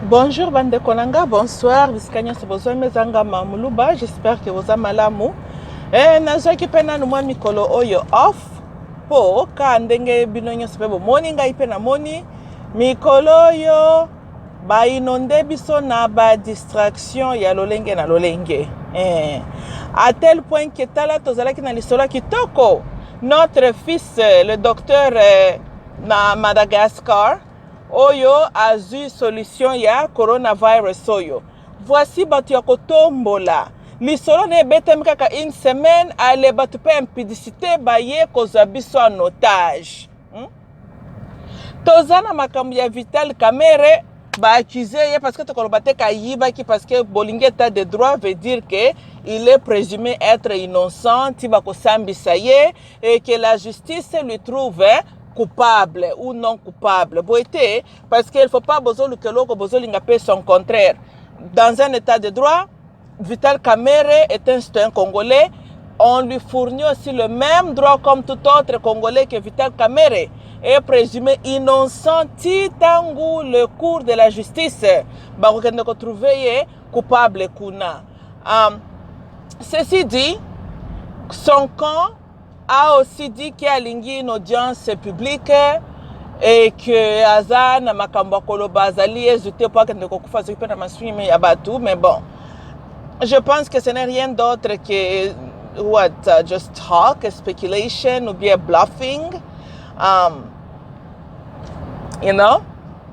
Bonjour bande konanga, bonsoir, biskanya sobozo mezanga mamuluba, j'espère que vous amalamu. Nazwaki pena numwa mikolo oyo off po ka ndenge binonyo sepebo moni ngai pena moni mikolo oyo ba inonde biso na ba distraction ya lolenge na lolenge. À tel point que tala tozalaki na lisolo kitoko notre fils le docteur na Madagascar oyo azui solution ya coronavirus oyo. Voici batu ya kotombola. Lisolo ne betem kaka une semaine ale batu pe impudicité baye kozwa biso en otage. Tozana makambo ya Vital Kamerhe ba accusé parce que tokolobate ka yibaki parce que bolingi état de droit veut dire que il est présumé être innocent, tiba kosambisa ye et que la justice lui trouve coupable ou non coupable. Boité, parce qu'il ne faut pas son contraire. Dans un état de droit, Vital Kamerhe est un citoyen congolais. On lui fournit aussi le même droit comme tout autre Congolais que Vital Kamerhe est présumé innocent titangu le cours de la justice. Bakokende ko trouver coupable kuna. Ceci dit, son camp a aussi dit qu'il y a une audience publique et que Azan makambo koloba azali ezute pour que ne kokufa zokipe na maswimi ya batu, mais bon, je pense que ce n'est rien d'autre que just talk, speculation ou bien bluffing, you know.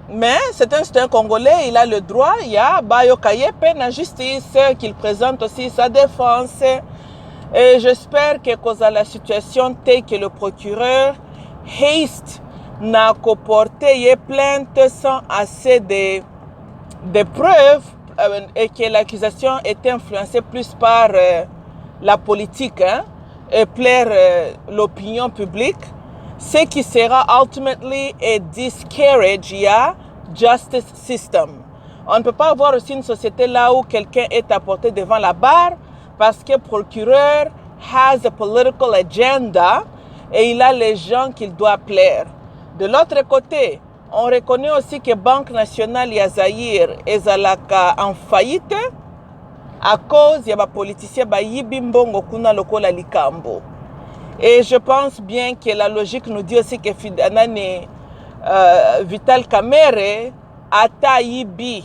Mais c'est un citoyen congolais, il a le droit, il y a Bayo Kayepe na justice qu'il présente aussi sa défense. Et j'espère que cause à la situation telle que le procureur haste n'a qu'à porter plainte sans assez de preuves et que l'accusation est influencée plus par la politique et plaire l'opinion publique, ce qui sera ultimately a discourage ya justice system. On ne peut pas avoir aussi une société là où quelqu'un est apporté devant la barre parce que le procureur has a political agenda et il a les gens qu'il doit plaire. De l'autre côté, on reconnaît aussi que Banque nationale ya Zaïre est en faillite à cause de politiciens bayibi mbongo kuna lokola likambo. Et je pense bien que la logique nous dit aussi que Vital Kamerhe ata yibi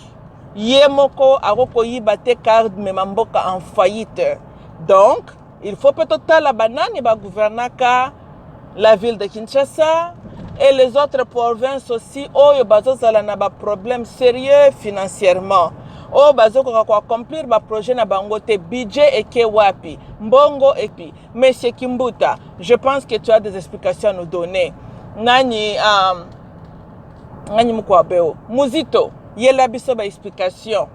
yemoko akoko yibate card memamboka en faillite. Donc, il faut peut-être la banane ba gouvernaka la ville de Kinshasa et les autres provinces aussi oyo bazozala na ba problème sérieux financièrement. O bazoko ko accomplir ba projet na bango te budget et ke wapi mbongo et puis monsieur Kimbuta, je pense que tu as des explications à nous donner. Nani mukwabeo Muzito yela biso ba explication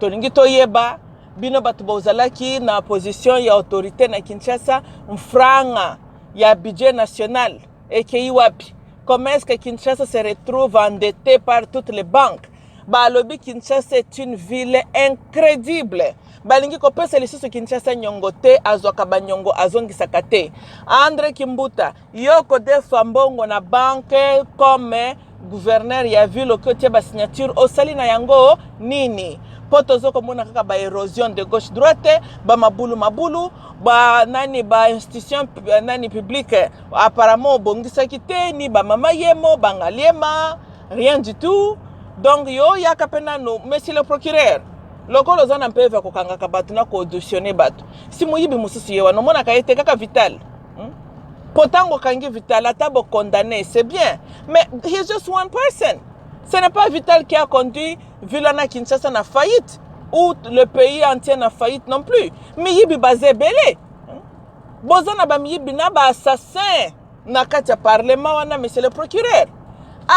tolingi toyeba bino batu bozalaki na position ya autorité na Kinshasa mfranga ya budget national et que wapi. Comment est-ce que Kinshasa se retrouve endetté par toutes les banques? Balobi Kinshasa est une ville incrédible. Balingi kopesa lisusu Kinshasa nyongote azwaka banyongo azongisa te. Andre Kimbuta yoko defa mbongo na banque comme gouverneur ya ville okotie ba signature osali na yango nini? Potozo komona kaka ba érosion de gauche droite, ba mabulu ba nani ba institution nani publique apparemment bongisa kite ni ba mama yemo bangaliema rien du tout. Donc yo yaka pena no monsieur le procureur lokolo zana mpeve kokanga kabatu na ko auditionner batu si muyibi mususu yewa no mona kayete kaka Vital potango kangi Vital atabo condamné, c'est bien, mais he's just one person. Ce n'est pas Vital qui a conduit Vilana Kinshasa na faillite ou le pays entier na faillite non plus. Miyibi basé belé. Bozana ba miyibi na ba assassin na katia parlement wana monsieur le procureur.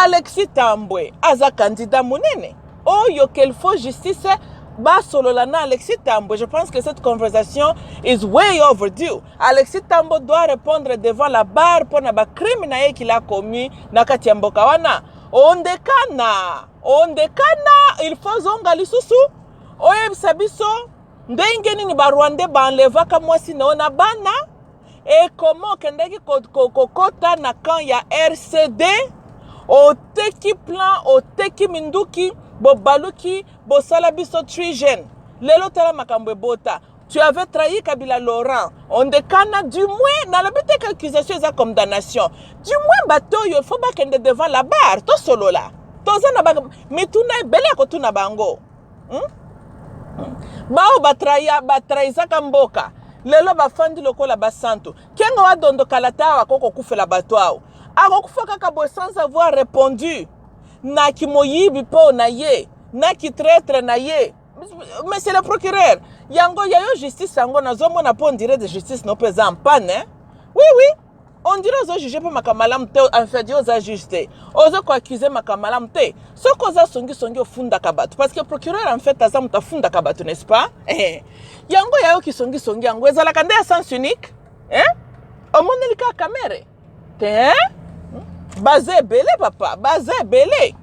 Alexis Tambwe aza candidat munene. Oh yo qu'il faut justice ba solo la na Alexis Tambwe. Je pense que cette conversation is way overdue. Alexis Tambwe doit répondre devant la barre pour na ba crime na qu'il a commis na katia mboka wana. Ondekana, il faut zonga lisusu. Oye bisabiso, ndenge nini ba Rwanda ba enleva kama si naona bana. Et comment kendeki kokota na camp ya RCD ote oteki plan, oteki minduki, bobaluki, bosala biso trigen. Lelo tala makambo bota. Tu avais trahi Kabila Laurent. On décana du moins, dans le but de l'accusation, c'est condamnation. Du moins, bateau, il faut pas qu'elle devant la barre. Tout solo là. Mais tu n'as belé à côté bango. Bao batrahi zakamboka. Lelo bafandi lokola basanto. Kengo wa dondo kalata wa koko kufe la batwao. Ako kufa kaka sans avoir répondu. Na ki moyibi po na ye. Na ki traître na ye. Mais c'est le procureur. Yango yayo justice yango na zomo na po dire de justice no pesa en panne. Hein? Oui oui. On dirait aux juges pour makamalam te en fait aux ajustés. Ozo ko accuser makamalam te. Ce koza songi au funda kabatu parce que le procureur en fait azam ta funda kabatu n'est-ce pas? Yango yayo ki songi yango ezala kande à sens unique. Hein? Au monde lika caméra. Hein? Basé belé papa, basé belé.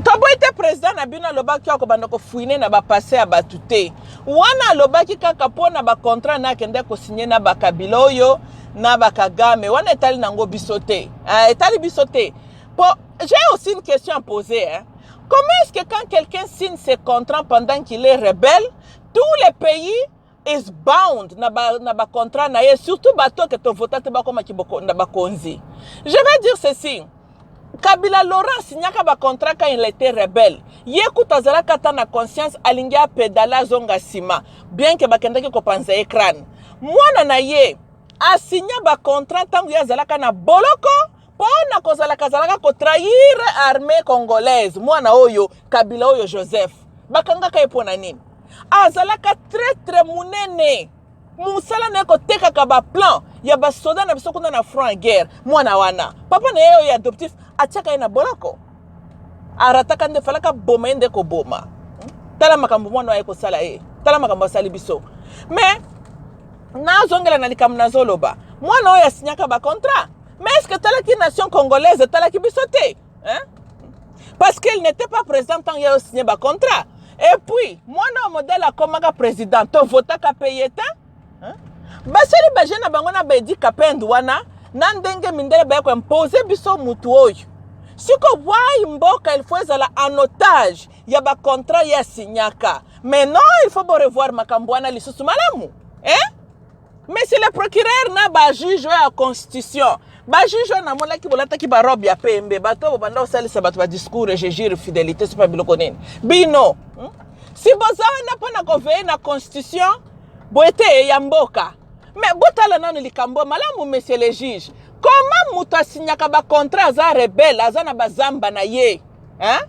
Tobo était président na bino lobaki ko bandako fouiner na ba passer à batute. Wana lobaki kaka pona ba contrat na kende ko signer na ba Kabila oyo na ba Kagame. Wana etali nango bisoté. Etali bisoté. J'ai aussi une question à poser. Hein. Comment est-ce que quand quelqu'un signe ses contrats pendant qu'il est rebelle, tous les pays is bound na ba contrat na ye, surtout bato que ton votate ba koma kiboko na ba konzi. Je vais dire ceci. Kabila Laurent signaka ba contrat quand il était rebelle. Yeku tazala kata na conscience alingia pedala zonga sima. Bien que bakendaki ko panza écran. Mwana na ye a signé ba contrat tangu ya zalaka na boloko pona ko zalaka ko trahir armée congolaise. Mwana oyo Kabila oyo Joseph. Bakanga ka epona nini? Azalaka très munene. Musala na ko teka ka ba plan ya ba soda na biso kuna na front en guerre. Mwana wana. Papa na ye adoptif achaka ina boloko. Arataka nde falaka boma ende ko boma. Tala makambo mwana wa ko sala Tala makambo sali biso. Mais na zongela na likam na zoloba. Mwana oya signaka ba contrat. Mais est-ce que tala ki nation congolaise tala ki bisote? Hein? Parce qu'il n'était pas président tant il a signé ba contrat. Et puis, mwana modèle a comme président, to vota ka payer ta? Hein? Baseli ba jeune bango na ba di kapendu wana. Nandenge mindele ba ko imposer biso mutu oyo. Siko wai mboka il faut ezala en otage ya ba contrat ya signaka. Mais non, il faut revoir makambwana lisusu malamu. Hein? Mais c'est le procureur na ba juge ya constitution. Ba juge na mola ki bolata ki ba robe ya PMB. Bato banda osalisa bato ba discours et jure fidélité c'est pas biloko nini. Bino. Si bozawa na pona ko veiller na constitution, boete ya mboka. Mais botala nanu likambo malamu monsieur le juge. Comment muta signaka ba contrat za rebelle azana bazamba na ye, hein?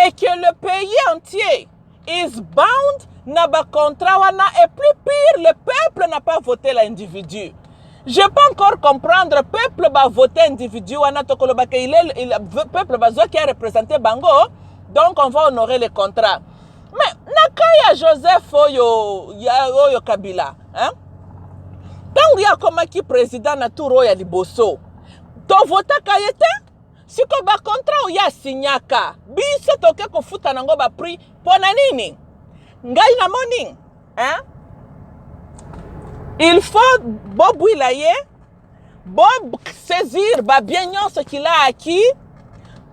Et que le pays entier is bound na ba contrat wana et plus pire le peuple n'a pas voté l'individu. Je peux encore comprendre le peuple va voter individu wana tokoloba que le peuple va qui a représenté bango donc on va honorer les contrats. Mais nakaya Joseph oyo Kabila, hein? Tangu ya komaki président na turo ya liboso. To vota kayete? Siko ba contrat ya signaka. Biso toke ko futa nango ba prix pona nini? Ngai na morning, hein? Il faut Bob Wilaye, Bob saisir ba bien ce qu'il a acquis.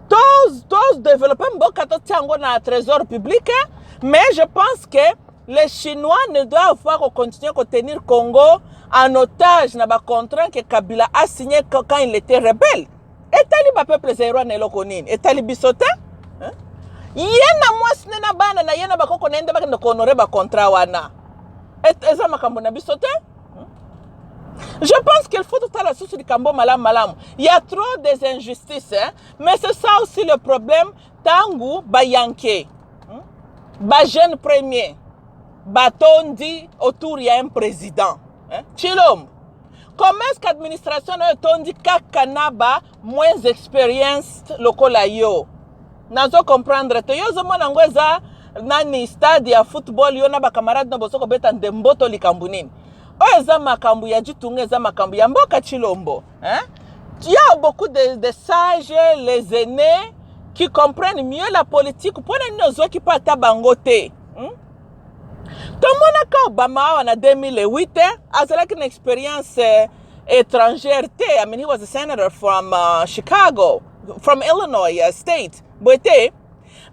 Tous développer mboka to tiango na trésor public, mais je pense que les Chinois ne doivent pas continuer à tenir Congo en otage na ba contrat que Kabila a signé quand il était rebelle. Et tali ba peuple zéro na lokonine. Et tali bisote? Hein? Yena mwasne na bana na yena ba koko nende ba ko honorer ba contrat wana. Et eza makambo na bisote? Je pense qu'il faut tout à la source du cambo malam. Il y a trop des injustices, hein? Mais c'est ça aussi le problème. Tangu ba yanke, ba jeune premier, ba tondi autour il y a un président. Hein? Chilom. Comment est-ce que l'administration a tondi kakanaba moins expérience lokola yo? Nazo comprendre te yo zomo nangweza nani stade ya football yo na ba camarade na bosoko beta ndemboto likambunini. O eza makambu ya jitunga eza makambu ya mboka Chilombo, hein? Il y a beaucoup de sages, les aînés qui comprennent mieux la politique pour nous qui pas tabangote. Tout le monde a Obama en 2008 a une expérience étrangère. I mean, he was a senator from Chicago, from Illinois state. Boite.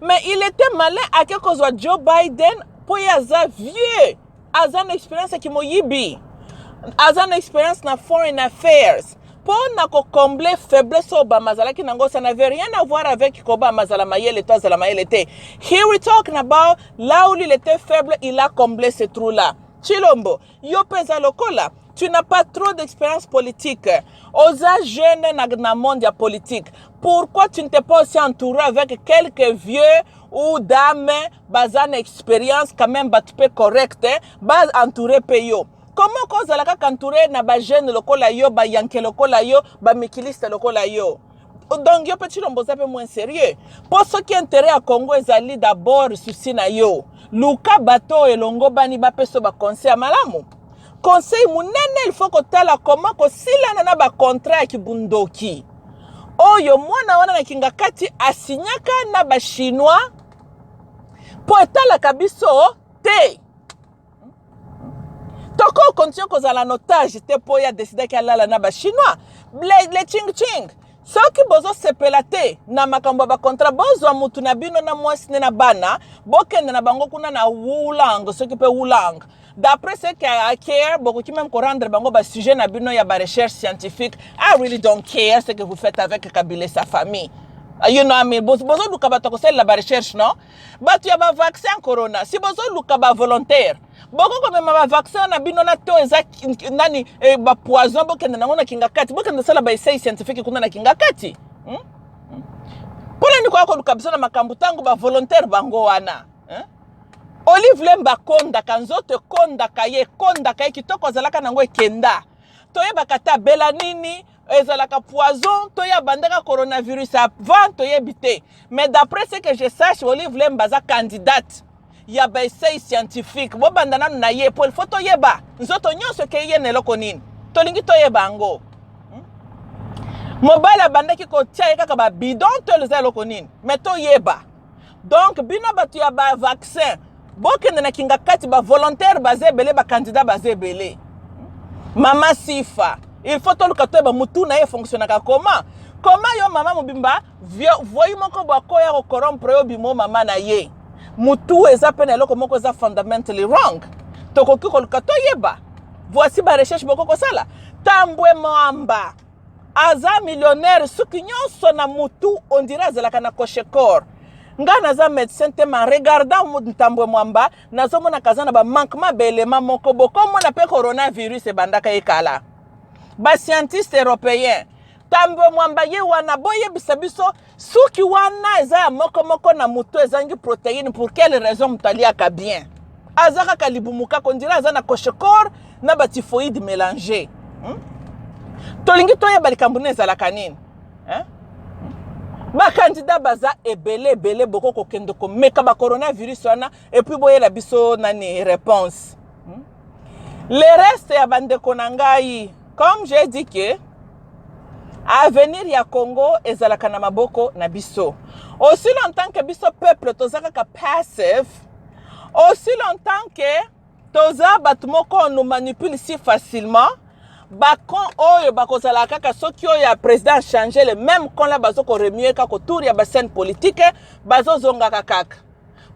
Mais il était malin à quelque chose Joe Biden pour y avoir vieux. Azan expérience qui moyibi. Azan expérience na foreign affairs. Pour na ko combler faiblesse Obama zala ki nango ça n'avait rien à voir avec Obama zala mayele to zala mayele te. Here we talking about là où il était faible, il a comblé ce trou là. Chilombo, yo pesa lokola. Tu n'as pas trop d'expérience politique. Osa jeune na monde politique. Pourquoi tu ne t'es pas aussi entouré avec quelques vieux ou dames bazan expérience quand même batupé correct, bas entouré peyo. Comment cause la ka entouré na ba jeune lokola yo, ba yanke lokola yo, ba mikiliste lokola yo. Donc yo petit lombo zape moins sérieux. Pour ce qui est intérêt à Congo ezali d'abord souci na yo. Luka bato elongo bani ba peso ba conseil à malamu. Conseil munene il faut que tala comment ko sila na ba contrat ki bundoki. Oyo mwana wana na kinga kati asinyaka na ba chinois po etala kabiso te. Toko continue kozala notage te po ya décider ki alala na ba chinois. Le ching ching. Soki bozo sepelate na makambo ba kontra bozo mutu na bino na mwasi na bana bokende na bango kuna na wulang soki pe wulang. D'après ce que care beaucoup qui même rendre bango ba sujet na bino ya ba recherche scientifique. I really don't care ce que vous faites avec Kabila et sa famille. You know what I mean? Bozo luka ba tokosela la recherche non? Batu ya ba vaccin corona. Si bozo luka ba volontaire. Boko comme ma vaccin na bino na to eza nani ba poison bokende na ngona kinga kati bokende sala ba essai scientifique kuna na kinga kati. Pole ni kwa ko luka bisona makambu tangu ba volontaire bango wana. Olive Lemba konda kanzote konda kaye kitoko zalaka nango ekenda. Toyeba kata bela nini ezalaka poison toya bandaka coronavirus avant toyebite. Mais d'après ce que je sache Olive Lemba za candidate ya ba essai scientifique bo bandana na ye pour photo yeba nzoto nyonso ke ye neloko nini tolingi toyeba ngo mobile bandaki ko tia kaka ba bidon to le zaloko nini mais toyeba donc bino batu ya ba vaccin bokende na kinga kati ba volontaire bazebele ba candidat bazebele mama sifa il faut to luka toyeba mutu na ye fonctionnaka comment yo mama mobimba voyi moko bako ya ko corrompre yo bimo mama na ye mutu eza pena eloko moko eza fundamentally wrong. Tokoki koluka toyeba. Voici ba recherche boko kosala. Tambwe Mwamba. Aza millionnaire suki nyonso na mutu on dirait azalaka na koshekor. Nga naza médecin te ma regardant Tambwe Mwamba nazomona kazana ba manquement belema moko boko mona pe coronavirus ebandaka ekala. Ba scientiste européen Tambwe Mwamba ye wana boye bisabiso suki wana eza ya moko na mutu ezangi protéine pour quelle raison mutaliaka bien. Azaka kalibumuka kondira aza na koshekor na ba typhoïde mélangé. Tolingi toya balikambune ezalaka nini? Ba candidat baza ebele boko kokende ko meka ba coronavirus wana et puis boye la biso nani réponse. Le reste ya bandeko nangai comme j'ai dit que avenir ya Congo ezalaka na maboko na biso. Aussi longtemps que biso peuple tozaka ka passive, aussi longtemps que toza batumoko on nous manipule si facilement, bakon oyo bakozala kaka soki oyo ya président changer le même kon la bazo ko remuer ka ko tour ya ba scène politique bazo zonga kaka.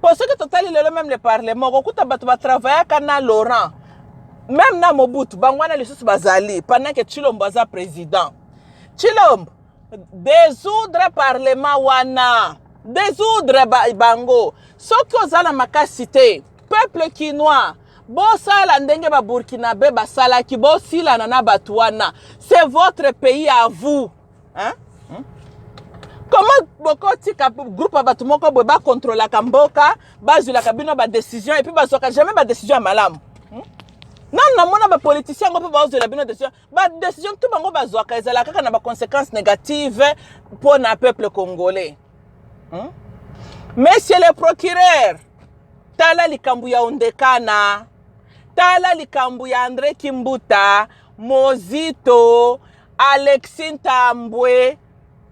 Pour ce que totali le même le parlement okuta batu ba travailler kana Laurent. Même na Mobutu bangwana lisusu bazali pendant que Tshilombo aza président. Tshilombo désoudre parlement wana désoudre bango soki ozala makasite peuple kinois bosala ndenge ba burkinabé basala ki bosila na batu wana c'est votre pays à vous hein comment boko tika groupe batu moko boye ba contrôler kamboka bazula kabino ba décision et puis basoka jamais ba décision malamu. Non, mona ba politicien ngo ba ozo la bino décision. Ba décision tout bango bazwaka ezala kaka na ba conséquences négatives pour na peuple congolais. Monsieur le procureur, tala likambu ya Ondekana, tala likambu ya André Kimbuta, Mozito, Alexis Tambwe,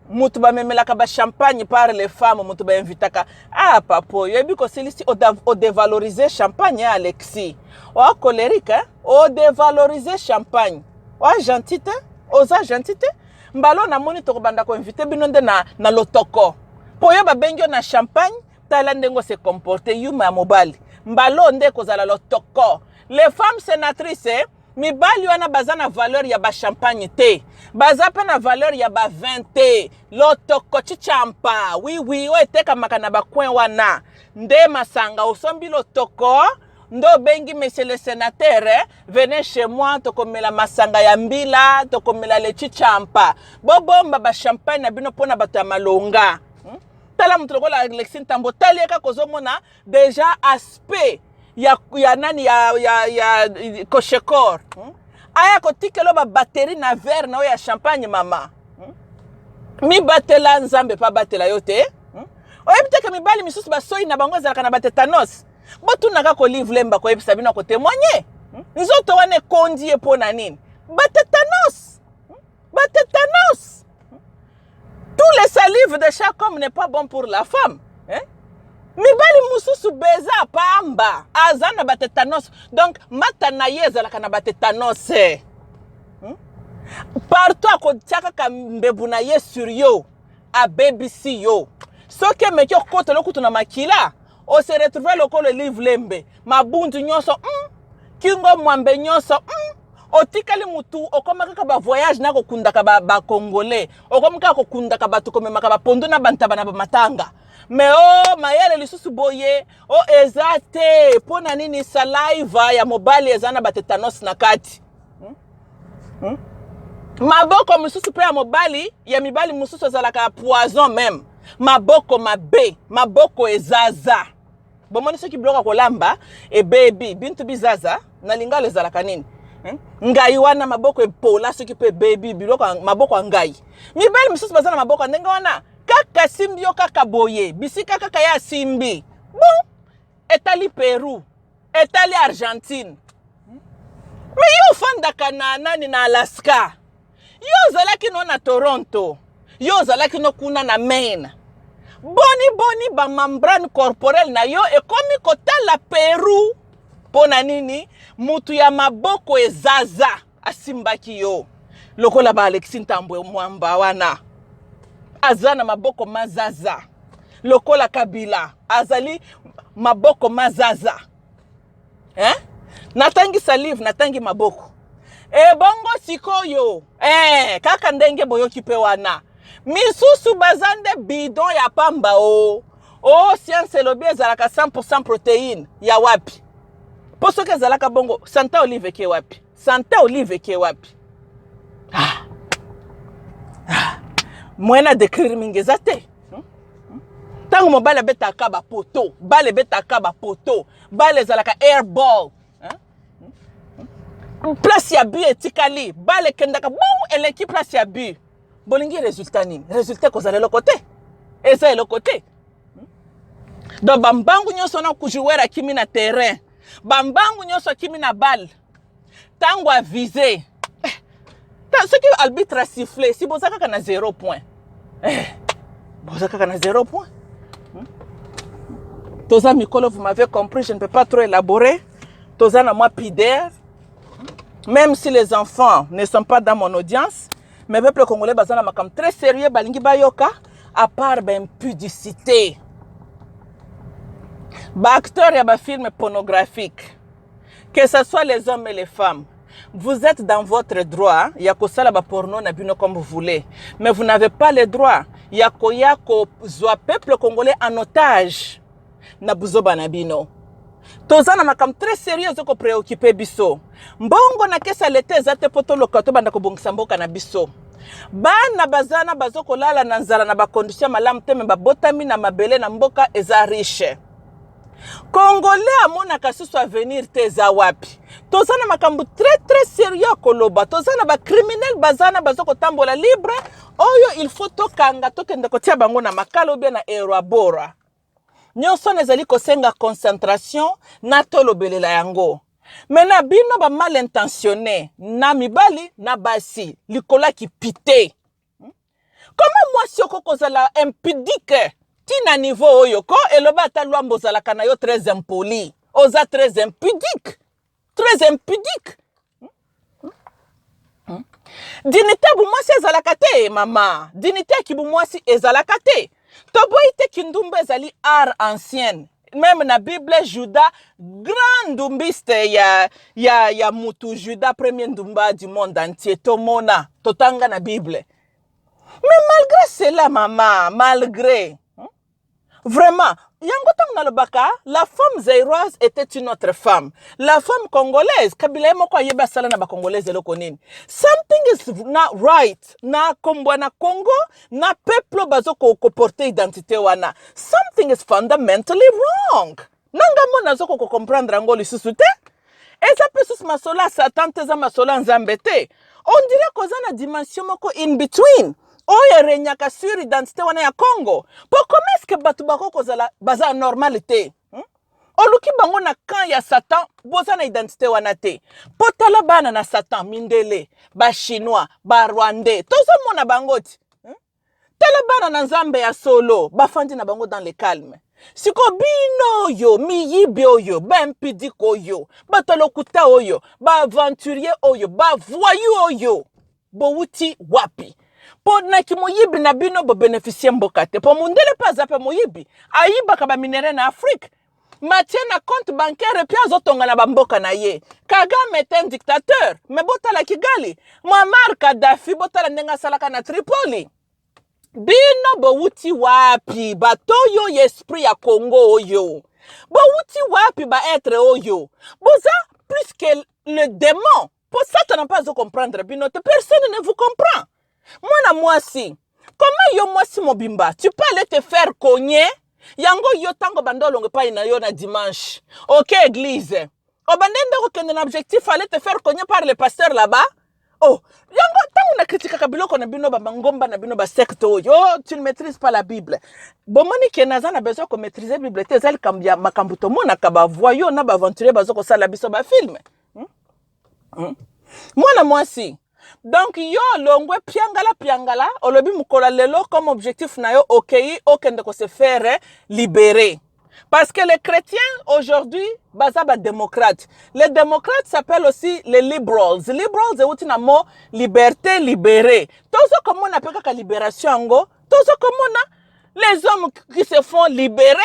mutu ba memelaka ba champagne par les femmes, mutu ba invitaka. Ah papo, yebi ko silisi o dévaloriser champagne Alexis. Oh colérique, hein? O dévaloriser champagne. Wa gentil te, oza gentil te. Mbalo na moni to banda ko invité bino nde na lotoko. Po yo ba bengyo na champagne, tala ndengo se comporter yuma mobali. Mbalo nde kozala lotoko. Les femmes sénatrices, mibali wana baza na valeur ya ba champagne te. Baza pe na valeur ya ba vin te. Lotoko chichampa. Oui, o eteka makana ba coin wana. Nde masanga osombi lotoko. Ndo bengi monsieur le sénateur, venez chez moi, tokomela masanga ya mbila, tokomela le chichampa. Bobomba ba champagne na bino pona bato ya malonga. Tala mutoko la Alexis Ntambo talieka kozomona déjà aspect ya nani ya koshekor. Aya kotikelo ba batterie na verre na ya champagne mama. Mi batela nzambe pa batela yote. Oyebiteka mibali misusu basoyi na bango zalaka na batetanos. Botu naka ko livre lemba ko yebisa bino ko témoigner. Nzoto wane kondi e pona nini? Batetanos. Batetanos. Tous les salives de chaque homme n'est pas bon pour la femme. Mibali mususu beza pamba. Azana batetanos. Donc matana yezalaka na batetanos. Partout à kotiaka ka mbebu na ye sur yo. A BBC yo. Soke mekyo kote lokutu na makila. O se retrouver lokolo livre lembe. Mabundu nyonso. Kingo mwambe nyonso. Otikali mutu. Okoma kaka ba voyage na kokundaka ba Congolais. Okoma kaka kokundaka ba tukomemaka ba pondu na bantaba na ba matanga. Mais oh, mayele lisusu boye. Oh, ezate. Pona nini saliva ya mobali ezana batetanos na kati. Maboko mususu pe ya mobali. Ya mibali mususu zalaka poison même. Maboko mabe. Maboko ezaza. Bomoni soki bloka kolamba. E baby. Bintu bizaza. Na lingalo ezalaka nini. Ngai wana maboko epola soki pe baby. Biloko maboko ngai. Mibali mususu bazana maboko ndenga wana. Kaka simbi yo kaka boye. Bisika kaka ya simbi. Bon. Etali Peru. Etali Argentine. Mais yo fandaka na nani na Alaska. Yo zalaki no na Toronto. Yo zalaki no kuna na Maine. Boni ba membrane corporelle na yo ekomi kotala Peru. Pona nini? Mutu ya maboko ezaza. Asimbaki yo. Lokola ba Alexis Ntambo mwamba wana. Azana maboko mazaza. Lokola Kabila. Azali maboko mazaza. Natangi salive, natangi maboko. Bongo sikoyo. Kaka ndenge boyoki pe wana. Misusu bazande bidon ya pamba o. Science elobi ezalaka 100% protéine ya wapi. Poso ke ezalaka bongo Santa Olive ke wapi. Santa Olive ke wapi. Mwena décrire mingeza te. Tango mobile beta kaba poto, bale beta kaba poto, bale ezalaka airball. Place ya but etikali, bale kendaka bon eleki place ya but. Bolingi résultat nini? Résultat kozala le côté. Eza le côté. Donc bambangu nyonso na kujuwera kimi na terrain. Bambangu nyonso kimi na balle. Tango a viser. Ce qui arbitre a sifflé, si bozaka kana 0 point. Bozaka kana 0 point. Toza Mikolo, vous m'avez compris, je ne peux pas trop élaborer. Toza na moi pider. Même si les enfants ne sont pas dans mon audience, mais peuple congolais bazana makam très sérieux balingi bayoka à part impudicité. Ba acteur ya ba film pornographique. Que ce soit les hommes et les femmes. Vous êtes dans votre droit, yakosala ba porno na bino comme vous voulez, mais vous n'avez pas le droit yako zwa peuple congolais en otage na buzoba na bino. Tozana makam très sérieux zoko préoccupé biso. Mbongo na kesa lete zate poto lokato banda ko bongisa mboka na biso. Bana bazana bazoko lala na nzala na ba condition malamu teme ba botami na mabele na mboka eza riche. Congolais amona kasusu avenir te za wapi. Tozana makambu très sérieux koloba. Tozana ba criminel bazana bazoko tambola libre. Oyo il faut tokanga tokende kotia bango na makalo bien na erabora. Nyonso nezali kosenga concentration na tolobelela yango. Mena bino ba mal intentionné na mibali na basi likola ki pité. Comment moi si okokozala impudique tina niveau oyo ko eloba ata lwambo zalaka na yo très impoli. Oza très impudique. Très impudique. Dignité bumwasi ezalaka te mama. Dignité ki bumwasi ezalaka te. Toboyi te kindumba ezali art ancienne. Même na Bible Juda grand ndumbiste ya mutu Juda premier ndumba du monde entier tomona totanga na Bible. Mais malgré cela mama, malgré vraiment, la femme zaïroise était une autre femme. La femme congolaise, something is not right. Na kombwana Congo, na peuple bazo ko porter identité wana. Something is fundamentally wrong. Nanga mona zo ko comprendre ngoli susute. Eza pesus masola satan teza masola nzambete. On dirait qu'on a une dimension moko in between. Oye renyaka sur identité wana ya Congo. Pourquoi est-ce que batu bako kozala baza normalité? Oluki bango na kan ya Satan boza na identité wana te. Potala bana na Satan mindele, ba chinois, ba rwandais, tozo mona bangoti. Tala bana na nzambe ya solo, ba fandi na bango dans le calme. Siko bino yo, miyibi oyo, ba mpidiko oyo, ba tolokuta oyo, ba aventurier oyo, ba voyou oyo. Bowuti wapi. Po na ki moyibi na bino bo bénéficier mboka te. Po mundele pa zape moyibi. Ayiba ka ba minere na Afrique. Mathieu na compte bancaire pia zotonga na bamboka na ye. Kagame est un dictateur. Me botala Kigali. Muammar Gaddafi botala ndenga salaka na Tripoli. Bino bo wuti wapi. Batoyo esprit ya Congo oyo. Bo wuti wapi ba être oyo. Boza plus que le démon. Pour ça, tu n'as pas à comprendre. Personne ne vous comprend. Moi si. Comment yo moi si mobimba? Tu peux aller te faire cogner. Yango yo tango bandolonge pa ina yo na dimanche. Ok, église. Obandende ko kende na objectif aller te faire cogner par le pasteur là-bas. Oh, yango tango na critique kabiloko na bino ba ngomba na bino ba secte yo, tu ne maîtrises pas la Bible. Bomoni ke naza na besoin ko maîtriser la Bible te zal kambia makambuto mona ka ba voyo na ba aventurier bazo ko sala biso ba film. Moi si. Donc yo longwe piangala olobi mukola lelo comme objectif na yo okei okende ko se faire libérer. Parce que les chrétiens aujourd'hui bazaba démocrates. Les démocrates s'appellent aussi les liberals. Liberals c'est outina mo liberté libérée. Tozo comme on appelle ka libération ango, tozo comme on a les hommes qui se font libérer.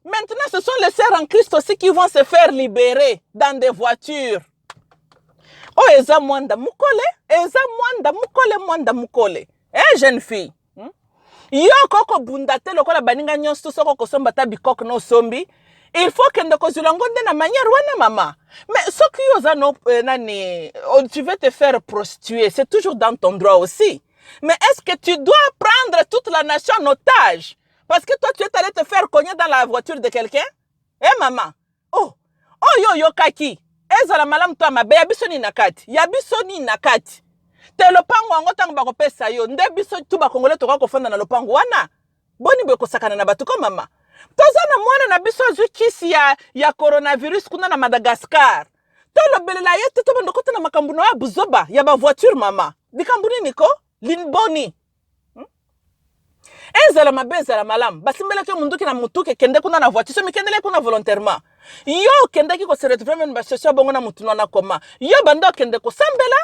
Maintenant ce sont les sœurs en Christ aussi qui vont se faire libérer dans des voitures. Oh, eza mwanda mukole. Jeune fille. Yo koko bundate lokola baninga nyonso soko kosomba ta bikok no sombi. Il faut que ndeko zulangonde na manière wana mama. Mais ce qui yoza no nani, tu veux te faire prostituer, c'est toujours dans ton droit aussi. Mais est-ce que tu dois prendre toute la nation en otage? Parce que toi tu es allé te faire cogner dans la voiture de quelqu'un? Maman. Oh yo kaki. Ezala malam to mabe ya biso ni nakati. Ya biso ni nakati. Te lopango wango tango bako pesa yo. Nde biso tu bakongole to ko fanda na lopango wana. Boni bwe kosakana na batu ko mama. Tozana mwana na biso azwi kisi ya coronavirus kuna na Madagascar. To lobelela yete to bando kota na makambu na buzoba ya ba voiture mama. Dikambuni niko linboni. Ezala mabe ezala malam. Basimbele ke mundu ki na mutuke kende kuna na voiture. So mikendele kuna volontairement. Yo kende ki ko se retrouver même ba session bongo na mutu na koma. Yo bando kende ko sambela.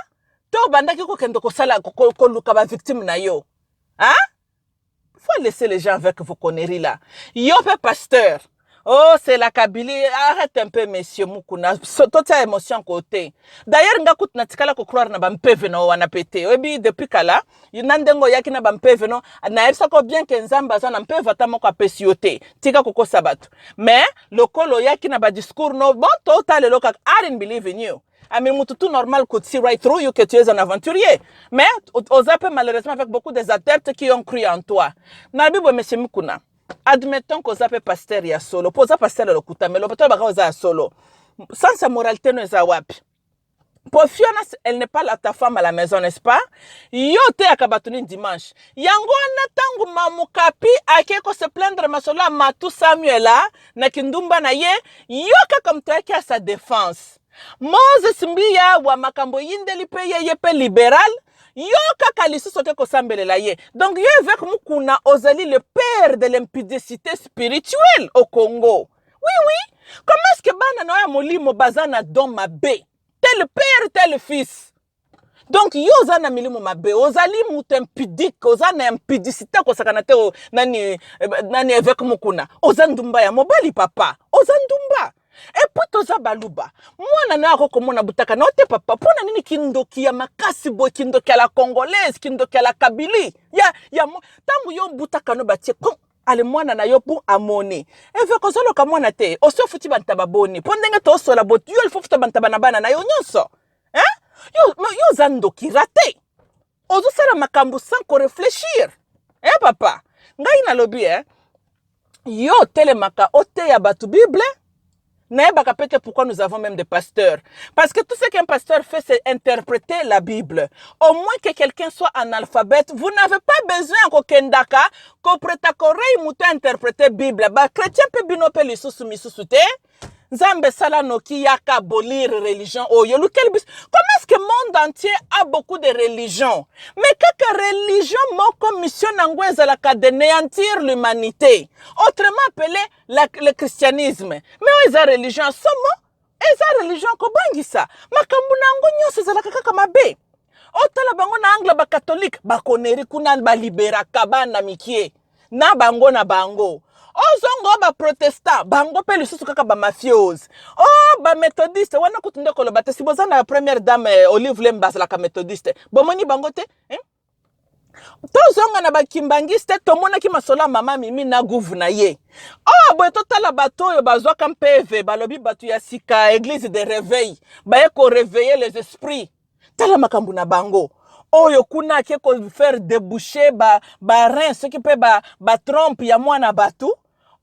To banda ki ko kende ko sala ko luka ba victime na yo. Hein? Faut laisser les gens avec vos conneries là. Yo pe pasteur. Oh, c'est la Kabylie. Arrête un peu, monsieur Mukuna. Toute ta émotion côté. D'ailleurs, nga kout na tikala ko croire na bampeve no wana pété. Obi depuis kala, yinandengo yaki na bampeve no, na epsa ko bien que nzamba za na mpeve ata moko apesi yote. Tika koko sabatu. Mais lokolo yaki na ba discours no, bon total loka, I didn't believe in you. Ami mututu normal could see right through you que tu es un aventurier. Mais aux appels malheureusement avec beaucoup des adeptes qui ont cru en toi. Na Bible monsieur Mukuna. Admettons qu'on appelle pasteur ya solo. Posa pasteur le kuta, mais le pasteur baka oza solo. Sans sa moralité no za wapi. Pour Fiona, elle n'est pas ta femme à la maison, n'est-ce pas? Yo te akabatuni dimanche. Yango na tangu mamukapi akeko se plaindre masola matu Samuela na kindumba na ye. Yo ka comme toi qui a sa défense. Moses Mbia wa makambo yindeli pe ye pe libéral. Yo kaka lisusu te kosambelela ye. Donc yo avec mukuna ozali le père de l'impudicité spirituelle au Congo. Oui. Comment est-ce que bana noya molimo bazana don mabe? Tel père, tel fils. Donc yo ozana milimu mabe, ozali mutu impudique, ozana impudicité ko sakanate nani évêque mukuna. Ozandumba ya mobali papa, ozandumba. Et puis toza baluba. Mwana na ako komona butaka na ote papa, pona nini kindoki ya makasi boy, kindoki ya la congolaise, kindoki ya la kabili. Tangu yo butaka no batie ale mwana na yo pour amoni. Évêque ozolo ka mwana te, oso futi bantaba boni. Pondenge to so la boti, yo il faut futa bantaba na bana na yo nyonso. Yo zandoki raté. Ozo sala makambu sans ko réfléchir. Papa, ngai na lobi yo telemaka ote ya batu Bible. Naebaka peut-être pourquoi nous avons même des pasteurs. Parce que tout ce qu'un pasteur fait, c'est interpréter la Bible. Au moins que quelqu'un soit analphabète, vous n'avez pas besoin qu'au kendaka, qu'au prétakorei mouté interpréter la Bible. Bah, chrétien peut binoper les sous-soumis-sous-souté. Zambe sala noki yaka abolir religion. Comment est-ce que le monde entier a beaucoup de religions? Mais quelle religion mon mission n'angouez à la d'anéantir l'humanité? Autrement appelé le christianisme. Mais où est la religion? Somo? Est la religion kobangisa? Makambuna ango nyose za la kaka mabe. Otala bango na angle ba catholique. Ba koneri kuna ba libera kabana mikie. Na bango na bango. Ozongo ba protestant, bango pe lisusu kaka ba mafiose. Ba méthodiste, wana kutunde koloba te siboza na première dame Olive Lemba la ka méthodiste. Bomoni bango te, tozonga na ba kimbangiste tomona ki masola mama mimi na gouvu na ye. Boy totala bato yo bazwa ka PV, balobi batu ya sika église de réveil, ba ye ko réveiller les esprits. Tala makambu na bango. Oyo kuna ke ko faire déboucher ba rein ce qui peut ba trompe ya mwana batu.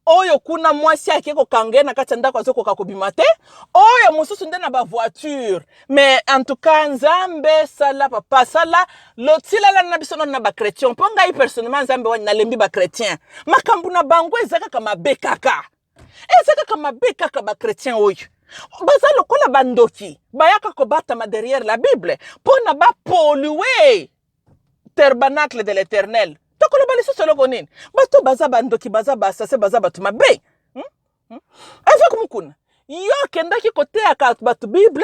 Oyo kuna mwasi ake ko kange na katanda kwa zoko kakobimate. Oyo mususu nde na ba voiture. Mais en tout cas nzambe sala papa sala lotila la na biso na ba chrétien. Ponga personnellement nzambe wani na lembi ba chrétien. Makambu na bango ezaka kama bekaka. Ezaka kama bekaka ba chrétien oyo. Baza lokola bandoki. Bayaka ko batama derrière la Bible. Pona ba polluer tabernacle de l'Éternel. Tokolo balisi solo konini. Bato baza bandoki baza basase baza batu mabe. Avec mukuna. Yo kendaki kote aka batu Bible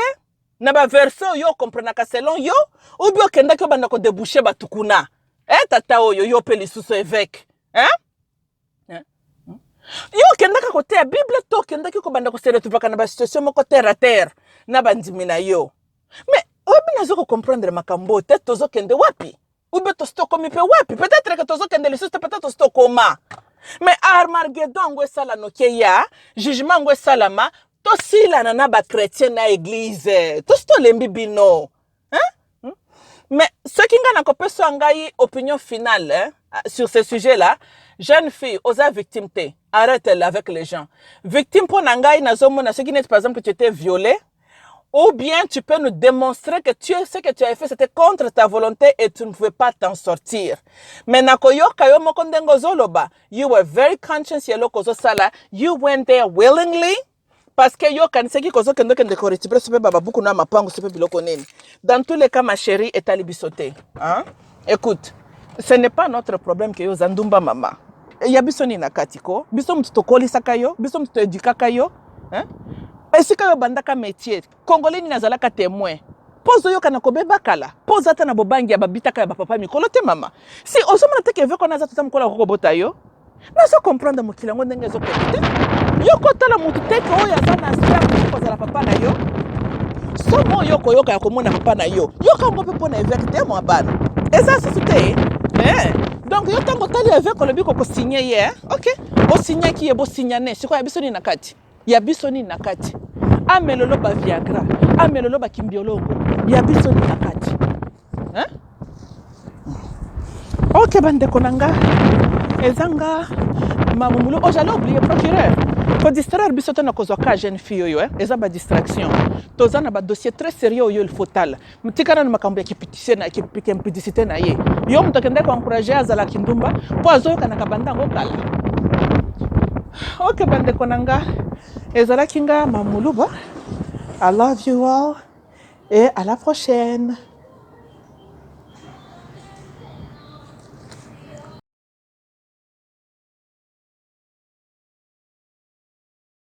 na ba verset yo comprenaka selon yo ou bien kendaki banda ko déboucher batu kuna. Tata oyo yo pe lisusu évêque. Yo kendaka kote ya Bible to kendaki ko banda ko se retrouver na ba situation moko terre à terre na bandimi na yo. Mais obi nazo ko comprendre makambo te tozo kende wapi? Ube to sto komi pe wapi? Peut-être que tozo kende lisusu peut-être sto koma. Mais Armageddon ngwe sala no keya, jugement ngwe salama, to sila na ba chrétien na église. To sto lembi bino. Mais ce qui ngana ko peso ngai opinion finale sur ce sujet-là, jeune fille, osa victime te. Arrête-le avec les gens. Victime pour nangai na zomona, ce qui n'est par exemple que tu étais violé, ou bien tu peux nous démontrer que ce que tu as fait, c'était contre ta volonté et tu ne pouvais pas t'en sortir. Mais nakoyoka yo mokondengo zoloba, you were very conscious yelo kozo sala, you went there willingly, parce que yo kaniseki kozo kendo kende koritibre sepe baba buku na mapango sepe biloko nini. Dans tous les cas, ma chérie, est allée bisoter. Écoute, ce n'est pas notre problème que yo zandumba mama. Ya bisoni na katiko, bisom tutokoli sakayo, bisom tutoedukaka yo, Est-ce que bandaka métier congolais ni nazalaka témoin pozo yo kana kobeba kala poza ta na bobangi ya babitaka ya papa mikolo te mama si osomona te ke veko naza tutam kola ko bota yo na so comprendre mokilango ndenge zo pete yo kotala mutu te ko ya sana sia ko za la papa na yo somo yo ko yoka ya komona papa na yo ka ngope pona évêque te mo bana eza sosité donc yo tango tali évêque le biko ko signer hier OK o signer ki e bo signane siko ya bisoni na kati ya bisoni na kati amelolo ba viagra amelolo ba kimbiolongo ya bisoni na kati OK bande konanga ezanga mamumulo j'allais oublier procureur ko distraire bisoto na kozwa ka jeune fille yo eza ba distraction tozana ba dossier très sérieux yo il faut tal mutikana na makambo ya kipitise na kipikempidicité na ye yo mutokende ko encourager azala kindumba po azoyoka na kabanda ngokala OK bande konanga ezala kinga mamuluba I love you all et à la prochaine.